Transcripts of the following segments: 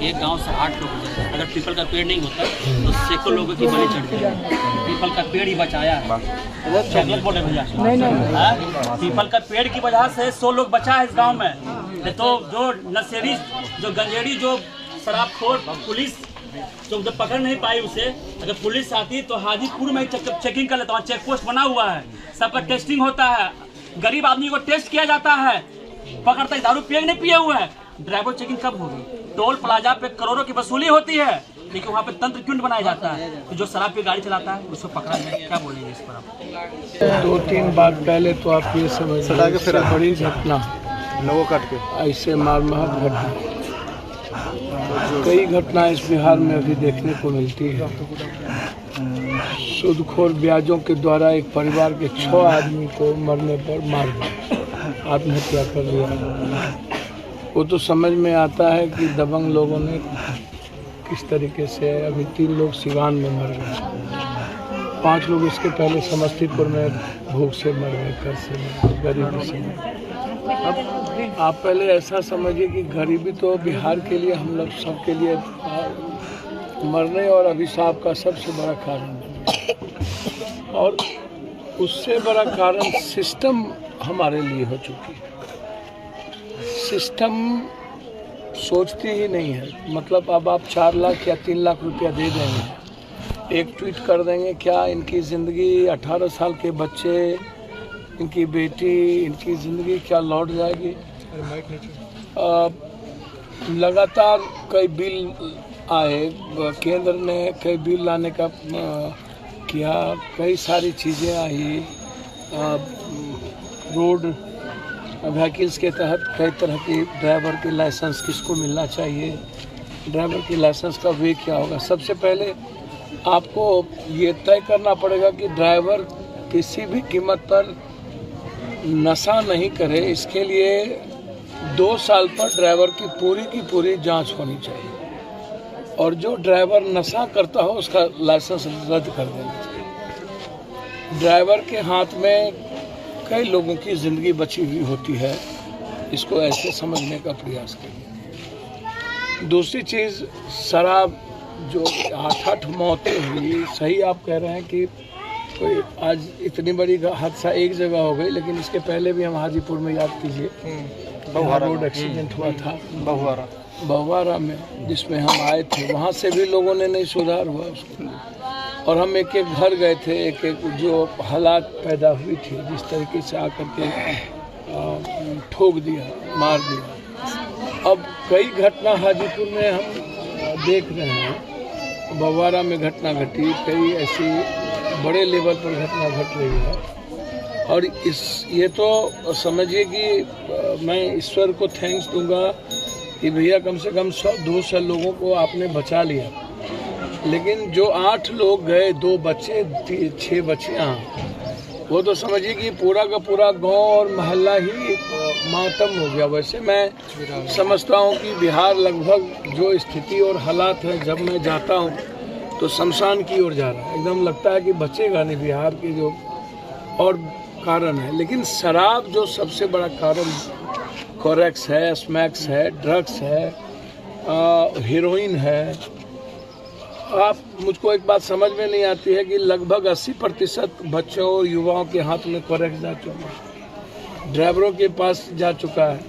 एक गांव से 8 लोग गुजरे। अगर पीपल का पेड़ नहीं होता तो सैकड़ों लोगों की बलि चढ़ जाएगी। पीपल का पेड़ ही बचाया है। बोले भैया पीपल का पेड़ की वजह से 100 लोग बचा है इस गांव में। तो जो नशेड़ी, जो गंजेड़ी, जो शराबखोर, पुलिस जो पकड़ नहीं पाई उसे, अगर पुलिस आती तो हाजीपुर में चेकिंग कर लेता। चेक पोस्ट बना हुआ है, सबका टेस्टिंग होता है, गरीब आदमी को टेस्ट किया जाता है, पकड़ता है दारू पिए नहीं पिए हुए हैं। ड्राइवर चेकिंग कब होगी? टोल प्लाजा पे करोड़ों की वसूली होती है, लेकिन वहाँ पे तंत्र क्यों बनाया जाता है? तो जो शराब की गाड़ी चलाता है उसको पकड़ा जाए। क्या बोलेंगे इस पर आप? 2-3 बार पहले तो आप ये समझिए बड़ी घटना लोगों काट के ऐसे मार-मार घटना, कई घटनाएं इस बिहार में अभी देखने को मिलती है। सूदखोर ब्याजों के द्वारा एक परिवार के 6 आदमी को मरने पर मार दिया, आत्महत्या कर लिया। वो तो समझ में आता है कि दबंग लोगों ने किस तरीके से, अभी 3 लोग सिवान में मर गए, 5 लोग इसके पहले समस्तीपुर में भूख से मर गए, घर से मर गए, गरीबी से। अब आप पहले ऐसा समझिए कि गरीबी तो बिहार के लिए, हम लोग सब के लिए मरने और अभिशाप का सबसे बड़ा कारण है। और उससे बड़ा कारण सिस्टम हमारे लिए हो चुकी है। सिस्टम सोचती ही नहीं है। मतलब अब आप 4 लाख या 3 लाख रुपया दे देंगे, एक ट्वीट कर देंगे, क्या इनकी ज़िंदगी 18 साल के बच्चे, इनकी बेटी, इनकी ज़िंदगी क्या लौट जाएगी? लगातार कई बिल आए, केंद्र ने कई बिल लाने का किया, कई सारी चीज़ें आई। रोड व्हीकल्स के तहत कई तरह की ड्राइवर के लाइसेंस किसको मिलना चाहिए, ड्राइवर की लाइसेंस का वे क्या होगा। सबसे पहले आपको ये तय करना पड़ेगा कि ड्राइवर किसी भी कीमत पर नशा नहीं करे। इसके लिए 2 साल पर ड्राइवर की पूरी जांच होनी चाहिए, और जो ड्राइवर नशा करता हो उसका लाइसेंस रद्द कर देना चाहिए। ड्राइवर के हाथ में कई लोगों की ज़िंदगी बची हुई होती है, इसको ऐसे समझने का प्रयास करिए। दूसरी चीज़, शराब जो 8 मौतें हुई, सही आप कह रहे हैं कि कोई आज इतनी बड़ी हादसा एक जगह हो गई, लेकिन इसके पहले भी हम हाजीपुर में याद कीजिए रोड एक्सीडेंट हुआ था बहुवारा में, जिसमें हम आए थे। वहाँ से भी लोगों ने नहीं सुधार हुआ उसको, और हम एक एक घर गए थे, एक एक जो हालात पैदा हुई थी, जिस तरीके से आकर के ठोक दिया, मार दिया। अब कई घटना हाजीपुर में हम देख रहे हैं, बहुवारा में घटना घटी, कई ऐसी बड़े लेवल पर घटना घट रही है। और ये तो समझिए कि मैं ईश्वर को थैंक्स दूंगा कि भैया कम से कम 100-200 लोगों को आपने बचा लिया। लेकिन जो 8 लोग गए, 2 बच्चे, 6 बच्चियाँ, वो तो समझिए कि पूरा का पूरा गांव और मोहल्ला ही मातम हो गया। वैसे मैं समझता हूँ कि बिहार लगभग जो स्थिति और हालात है, जब मैं जाता हूँ तो शमशान की ओर जा रहा है, एकदम लगता है कि बचेगा नहीं बिहार के जो और कारण है। लेकिन शराब जो सबसे बड़ा कारण, कोरेक्स है, स्मैक्स है, ड्रग्स है, हीरोइन है। आप मुझको एक बात समझ में नहीं आती है कि लगभग 80% बच्चों और युवाओं के हाथ में कोरेक्स जा चुका है, ड्राइवरों के पास जा चुका है।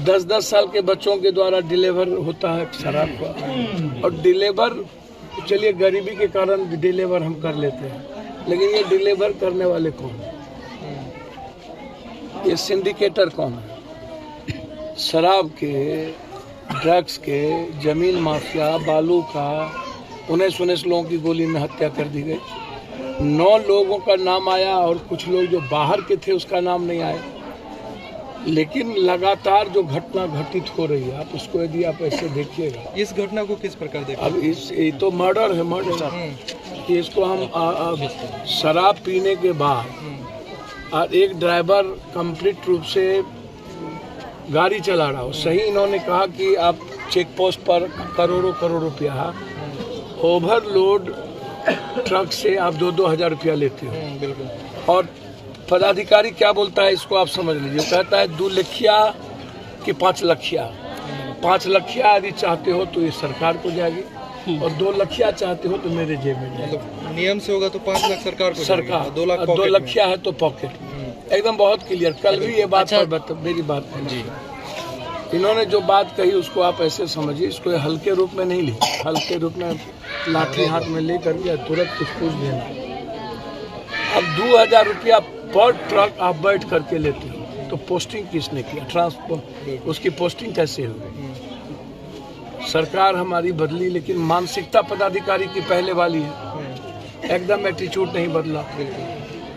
10-10 साल के बच्चों के द्वारा डिलीवर होता है शराब का, और डिलीवर, चलिए गरीबी के कारण डिलीवर हम कर लेते हैं, लेकिन ये डिलीवर करने वाले कौन है? ये सिंडिकेटर कौन है? शराब के, ड्रग्स के, जमीन माफिया, बालू का। 19 लोगों की गोली में हत्या कर दी गई। 9 लोगों का नाम आया, और कुछ लोग जो बाहर के थे उसका नाम नहीं आया। लेकिन लगातार जो घटना घटित हो रही है, आप उसको यदि आप ऐसे देखिएगा, इस घटना को किस प्रकार देखिए? अब ये तो मर्डर है, मर्डर। कि इसको हम शराब पीने के बाद और एक ड्राइवर कंप्लीट रूप से गाड़ी चला रहा हो, सही इन्होंने कहा कि आप चेक पोस्ट पर करोड़ों रुपया, ओवरलोड ट्रक से आप 2-2 हज़ार रुपया लेते हो। बिल्कुल। और पदाधिकारी क्या बोलता है, इसको आप समझ लीजिए, कहता है 2 लखिया कि 5 लखिया। 5 लखिया यदि चाहते हो तो ये सरकार को जाएगी, और 2 लखिया चाहते हो तो मेरे जेब में जाएगी। मतलब नियम से होगा तो 5 लाख सरकार को, सरकार 2 लाख 2 लखिया है तो पॉकेट। एकदम बहुत क्लियर। कल भी ये बात पर मेरी बात जी, इन्होंने जो बात कही उसको आप ऐसे समझिए, इसको हल्के रूप में नहीं ली, हल्के रूप में लाठी हाथ में लेकर के तुरंत कुछ पूछ देना। अब 2000 रुपया पर ट्रक आप बैठ करके लेते हो तो पोस्टिंग किसने किया, ट्रांसपोर्ट, उसकी पोस्टिंग कैसे हुई? सरकार हमारी बदली लेकिन मानसिकता पदाधिकारी की पहले वाली है, एकदम एटीट्यूड नहीं बदला।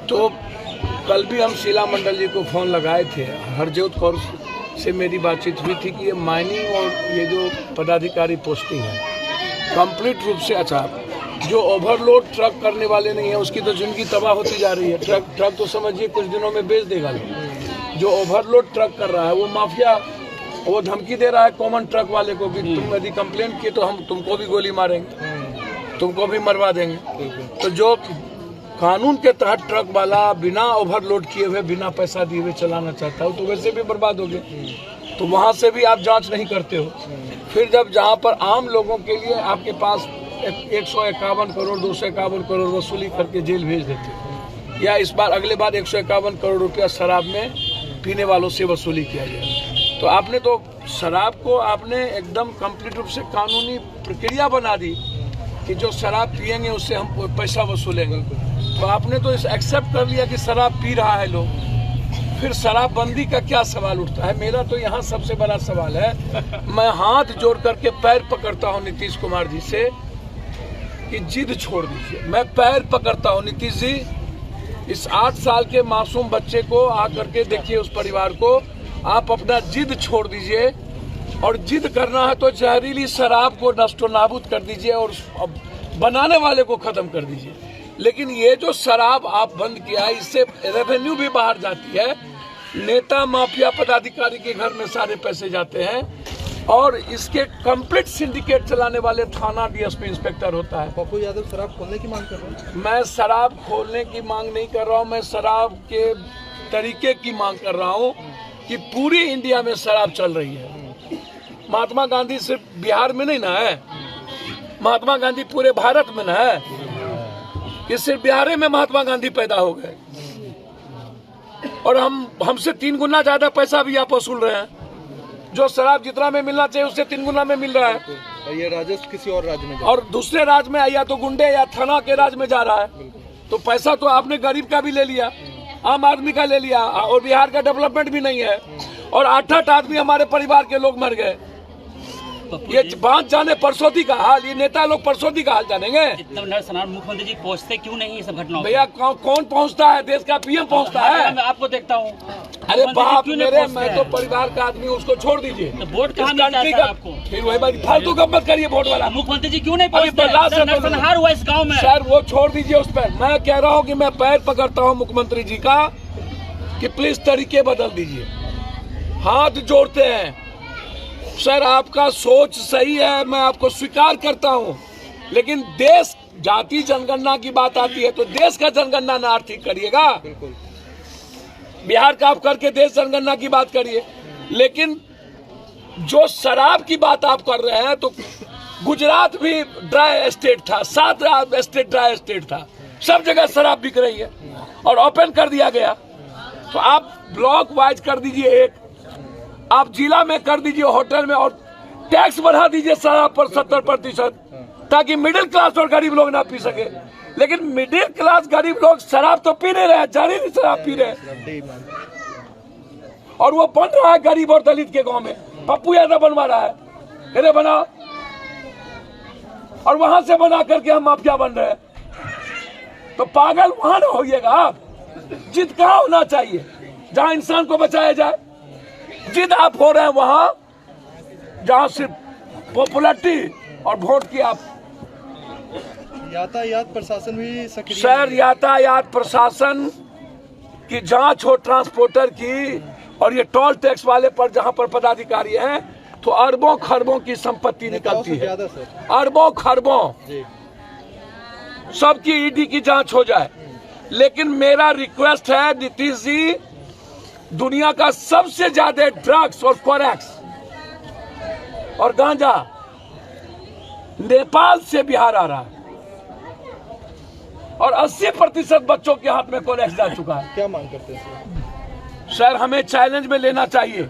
तो कल भी हम शीला मंडल जी को फ़ोन लगाए थे, हरजोत कौर से मेरी बातचीत हुई थी कि ये माइनिंग और ये जो पदाधिकारी पोस्टिंग है कंप्लीट रूप से, अच्छा जो ओवरलोड ट्रक करने वाले नहीं है उसकी तो जिंदगी तबाह होती जा रही है। ट्रक तो समझिए कुछ दिनों में बेच देगा। जो ओवरलोड ट्रक कर रहा है वो माफिया, वो धमकी दे रहा है कॉमन ट्रक वाले को कि तुम यदि कंप्लेंट किए तो हम तुमको भी गोली मारेंगे, तुमको भी मरवा देंगे। तो जो कानून के तहत ट्रक वाला बिना ओवरलोड किए हुए बिना पैसा दिए हुए चलाना चाहता हो तो वैसे भी बर्बाद हो गए। तो वहाँ से भी आप जांच नहीं करते हो। फिर जब जहाँ पर आम लोगों के लिए आपके पास 151 करोड़ 251 करोड़ वसूली करके जेल भेज देते हो, या इस बार अगले बार 151 करोड़ रुपया शराब में पीने वालों से वसूली किया गया। तो आपने तो शराब को आपने एकदम कंप्लीट रूप से कानूनी प्रक्रिया बना दी कि जो शराब पिएंगे उससे हम पैसा वसूलेंगे। तो आपने तो इस एक्सेप्ट कर लिया कि शराब पी रहा है लोग, फिर शराबबंदी का क्या सवाल उठता है? मेरा तो यहाँ सबसे बड़ा सवाल है, मैं हाथ जोड़ करके पैर पकड़ता हूँ नीतीश कुमार जी से कि जिद छोड़ दीजिए। मैं पैर पकड़ता हूँ नीतीश जी, इस 8 साल के मासूम बच्चे को आकर के देखिए, उस परिवार को आप अपना जिद छोड़ दीजिए, और जिद करना है तो जहरीली शराब को नष्टो नाबूद कर दीजिए और बनाने वाले को खत्म कर दीजिए। लेकिन ये जो शराब आप बंद किया है इससे रेवेन्यू भी बाहर जाती है, नेता माफिया पदाधिकारी के घर में सारे पैसे जाते हैं, और इसके कंप्लीट सिंडिकेट चलाने वाले थाना डीएसपी इंस्पेक्टर होता है। पप्पू यादव शराब खोलने की मांग कर रहे हैं? मैं शराब खोलने की मांग नहीं कर रहा हूँ, मैं शराब के तरीके की मांग कर रहा हूँ कि पूरी इंडिया में शराब चल रही है। महात्मा गांधी सिर्फ बिहार में नहीं ना है, महात्मा गांधी पूरे भारत में ना है, कि सिर्फ बिहार में महात्मा गांधी पैदा हो गए, और हमसे 3 गुना ज्यादा पैसा भी आप वसूल रहे हैं। जो शराब जितना में मिलना चाहिए उससे 3 गुना में मिल रहा है। ये राजस्व किसी और राज्य में और दूसरे राज्य में या तो गुंडे या थाना के राज्य में जा रहा है। तो पैसा तो आपने गरीब का भी ले लिया, आम आदमी का ले लिया, और बिहार का डेवलपमेंट भी नहीं है, और 8-8 आदमी हमारे परिवार के लोग मर गए। ये बात जाने परसौती का हाल, ये नेता लोग परसौती का हाल जानेंगे। मुख्यमंत्री जी पहुंचते क्यों नहीं ये सब घटनाओं? भैया कौन पहुंचता है? देश का पीएम पहुंचता है। मैं आपको देखता हूँ। अरे बाप मेरे, मैं तो परिवार का आदमी, उसको छोड़ दीजिए। तो वोट कहाँ मिलता है आपको? फिर वही बात, फालतू का मत करिए वोट वाला। मुख्यमंत्री जी क्यों नहीं पहुंचते? नरसंहार हुआ इस गाँव में। सर वो छोड़ दीजिए उस पर। मैं कह रहा हूँ कि मैं पैर पकड़ता हूँ मुख्यमंत्री जी का कि प्लीज तरीके बदल दीजिए, हाथ जोड़ते हैं। सर आपका सोच सही है, मैं आपको स्वीकार करता हूं, लेकिन देश जाति जनगणना की बात आती है तो देश का जनगणना ना आर्थिक करिएगा। बिहार का आप करके देश जनगणना की बात करिए। लेकिन जो शराब की बात आप कर रहे हैं, तो गुजरात भी ड्राई स्टेट था, 7 स्टेट ड्राई स्टेट था, सब जगह शराब बिक रही है और ओपन कर दिया गया। तो आप ब्लॉक वाइज कर दीजिए, एक आप जिला में कर दीजिए, होटल में, और टैक्स बढ़ा दीजिए शराब पर 70%, ताकि मिडिल क्लास और गरीब लोग ना पी सके। लेकिन मिडिल क्लास गरीब लोग शराब तो पी नहीं रहे, जहरीली शराब पी रहे हैं, और वो बन रहा है गरीब और दलित के गांव में। पप्पू यादव बनवा रहा है, अरे बना, और वहां से बना करके हम माफिया बन रहे हैं। तो पागल वहां ना होइएगा आप। जिद कहाँ होना चाहिए? जहां इंसान को बचाया जाए। जिद आप हो रहे हैं वहां जहां सिर्फ पॉपुलरिटी और वोट की आप। यातायात प्रशासन भी सक्रिय। सर यातायात प्रशासन की जांच हो, ट्रांसपोर्टर की, और ये टोल टैक्स वाले पर जहां पर पदाधिकारी हैं, तो अरबों खरबों की संपत्ति निकलती है, अरबों खरबों, सबकी ईडी की जांच हो जाए। लेकिन मेरा रिक्वेस्ट है नीतीश जी, दुनिया का सबसे ज्यादा ड्रग्स और फॉरेक्स और गांजा नेपाल से बिहार आ रहा है और 80% बच्चों के हाथ में कोलैक्स जा चुका है। क्या मांग करते हैं सर, हमें चैलेंज में लेना चाहिए।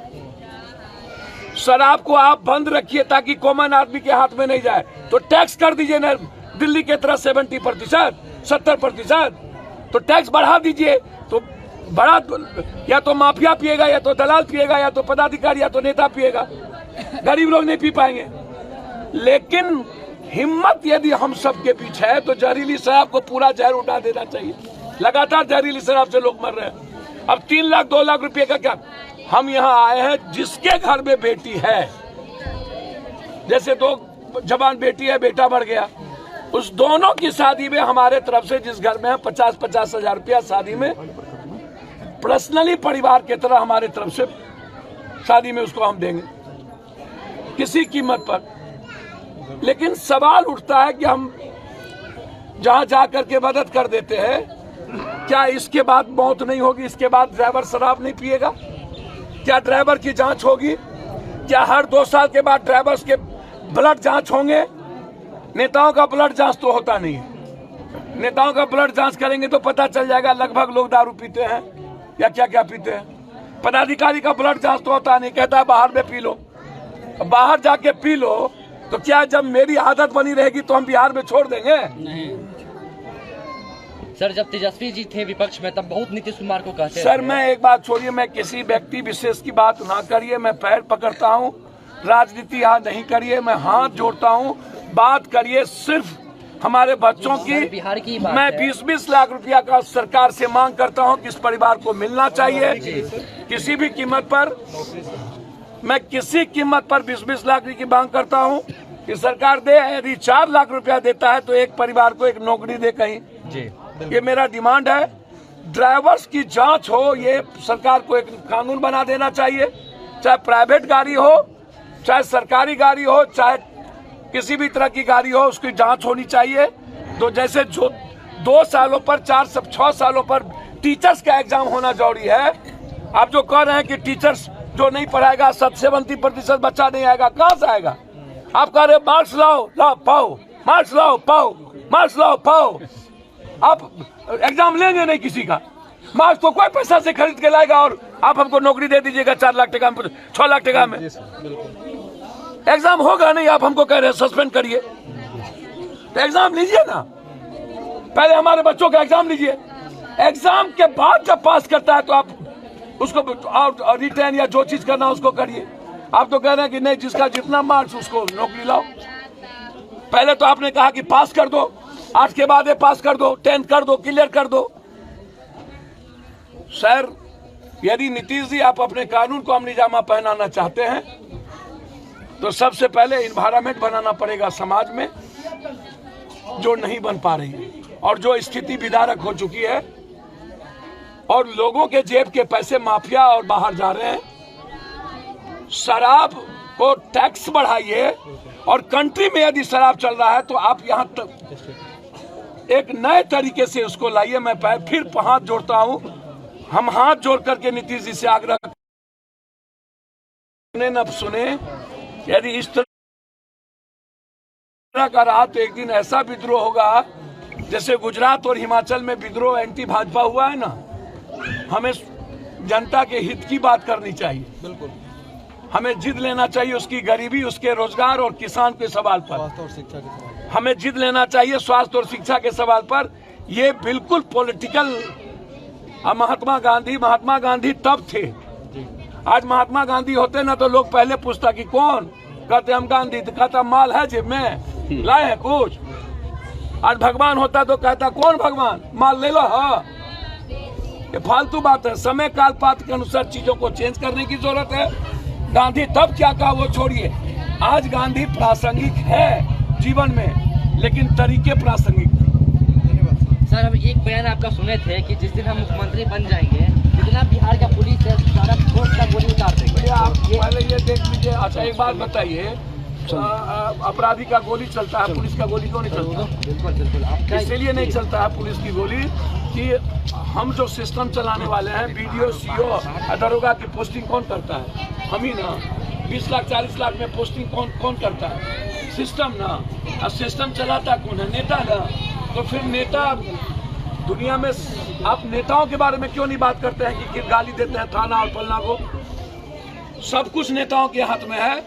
शराब को आप बंद रखिए ताकि कॉमन आदमी के हाथ में नहीं जाए, तो टैक्स कर दीजिए ना दिल्ली के तरह 70%, 70%, तो टैक्स बढ़ा दीजिए। तो बड़ा या तो माफिया पिएगा, या तो दलाल पिएगा, या तो पदाधिकारी, या तो नेता पिएगा। गरीब लोग नहीं पी पाएंगे। लेकिन हिम्मत यदि हम सबके बीच है तो जहरीली शराब को पूरा जहर उठा देना चाहिए। लगातार जहरीली शराब से लोग मर रहे हैं। अब 3 लाख 2 लाख रुपए का क्या? हम यहाँ आए हैं, जिसके घर में बेटी है, जैसे 2 जवान बेटी है, बेटा बढ़ गया, उस दोनों की शादी में हमारे तरफ से जिस घर में है 50-50 हजार रुपया शादी में पर्सनली परिवार के तरह हमारे तरफ से शादी में उसको हम देंगे किसी कीमत पर। लेकिन सवाल उठता है कि हम जहां जाकर के मदद कर देते हैं, क्या इसके बाद मौत नहीं होगी? इसके बाद ड्राइवर शराब नहीं पिएगा? क्या ड्राइवर की जांच होगी? क्या हर 2 साल के बाद ड्राइवर्स के ब्लड जांच होंगे? नेताओं का ब्लड जांच तो होता नहीं है। नेताओं का ब्लड जांच करेंगे तो पता चल जाएगा लगभग लोग दारू पीते हैं या क्या क्या पीते हैं। पदाधिकारी का ब्लड जांच तो होता नहीं, कहता है बाहर में पी लो। बाहर जाके पी लो तो क्या जब मेरी आदत बनी रहेगी तो हम बिहार में छोड़ देंगे? नहीं सर, जब तेजस्वी जी थे विपक्ष में तब बहुत नीतीश कुमार को कहते सर, मैं एक बात छोड़िए, मैं किसी व्यक्ति विशेष की बात ना करिए। मैं पैर पकड़ता हूँ, राजनीति यहाँ नहीं करिए। मैं हाथ जोड़ता हूँ, बात करिए सिर्फ हमारे बच्चों की। बिहार की बात मैं 20-20 लाख रुपया का सरकार से मांग करता हूँ कि इस परिवार को मिलना चाहिए किसी भी कीमत पर। मैं किसी कीमत पर 20-20 लाख की मांग करता हूँ कि सरकार दे। यदि 4 लाख रुपया देता है तो एक परिवार को एक नौकरी दे कहीं जी। ये मेरा डिमांड है। ड्राइवर्स की जांच हो, ये सरकार को एक कानून बना देना चाहिए। चाहे प्राइवेट गाड़ी हो, चाहे सरकारी गाड़ी हो, चाहे किसी भी तरह की गाड़ी हो, उसकी जांच होनी चाहिए। तो जैसे जो 2 सालों पर 4-6 सालों पर टीचर्स का एग्जाम होना जरूरी है। आप जो कह रहे हैं कि टीचर्स जो नहीं पढ़ाएगा 70% बच्चा नहीं आएगा, कहाँ से आएगा? आप कह रहे मार्क्स लाओ, लाओ पाओ, मार्क्स लाओ पाओ, मार्क्स लाओ पाओ। आप एग्जाम लेंगे नहीं किसी का, मार्क्स तो कोई पैसा से खरीद के लाएगा और आप हमको नौकरी दे दीजिएगा 4 लाख टका में, 6 लाख टका में। एग्जाम होगा नहीं, आप हमको कह रहे हैं सस्पेंड करिए। तो एग्जाम लीजिए ना, पहले हमारे बच्चों का एग्जाम लीजिए। एग्जाम के बाद जब पास करता है तो आप उसको और रिटर्न या जो चीज करना उसको करिए। आप तो कह रहे हैं कि नहीं, जिसका जितना मार्क्स उसको नौकरी लाओ। पहले तो आपने कहा कि पास कर दो, 8 के बाद पास कर दो, 10 कर दो, क्लियर कर दो। सर, यदि नीतीश जी आप अपने कानून को अमलीजामा पहनाना चाहते हैं तो सबसे पहले इन्वायरमेंट बनाना पड़ेगा समाज में, जो नहीं बन पा रही है और जो स्थिति विदारक हो चुकी है, और लोगों के जेब के पैसे माफिया और बाहर जा रहे हैं। शराब को टैक्स बढ़ाइए, और कंट्री में यदि शराब चल रहा है तो आप यहाँ तक एक नए तरीके से उसको लाइए। मैं फिर हाथ जोड़ता हूँ, हम हाथ जोड़ करके नीतीश जी से आग्रह न सुने। यदि इस तरह का रहा तो एक दिन ऐसा विद्रोह होगा जैसे गुजरात और हिमाचल में विद्रोह एंटी भाजपा हुआ है ना। हमें जनता के हित की बात करनी चाहिए। बिल्कुल, हमें जिद लेना चाहिए उसकी गरीबी, उसके रोजगार और किसान के सवाल पर। स्वास्थ्य और शिक्षा के सवाल हमें जिद लेना चाहिए स्वास्थ्य और शिक्षा के सवाल पर। ये बिल्कुल पॉलिटिकल। महात्मा गांधी तब थे। आज महात्मा गांधी होते ना तो लोग पहले पूछता कि कौन, कहते हम गांधी, तो कहता माल है जेब में, लाए हैं कुछ। आज भगवान होता तो कहता कौन भगवान, माल ले लो। हाँ, ये फालतू बात है। समय काल पात्र के अनुसार चीजों को चेंज करने की जरूरत है। गांधी तब क्या कहा वो छोड़िए, आज गांधी प्रासंगिक है जीवन में, लेकिन तरीके प्रासंगिक नहीं। सर, हम एक बयान आपका सुने थे कि जिस दिन हम मुख्यमंत्री बन जाएंगे जितना बिहार का पुलिस है सारा फोर्स का गोली उतार देंगे। आप पहले ये देख लीजिए। अच्छा, एक बात बताइए, अपराधी का गोली चलता है, पुलिस का गोली क्यों नहीं चलता? बिल्कुल, इसीलिए नहीं चलता है पुलिस की गोली कि हम जो सिस्टम चलाने वाले हैं, BDO, CO, दरोगा की पोस्टिंग कौन करता है? हम ही ना। 20 लाख 40 लाख में पोस्टिंग कौन करता है? सिस्टम ना। और सिस्टम चलाता कौन है? नेता ना। तो फिर नेता दुनिया में, आप नेताओं के बारे में क्यों नहीं बात करते हैं कि गाली देते हैं थाना और फलना को? सब कुछ नेताओं के हाथ में है।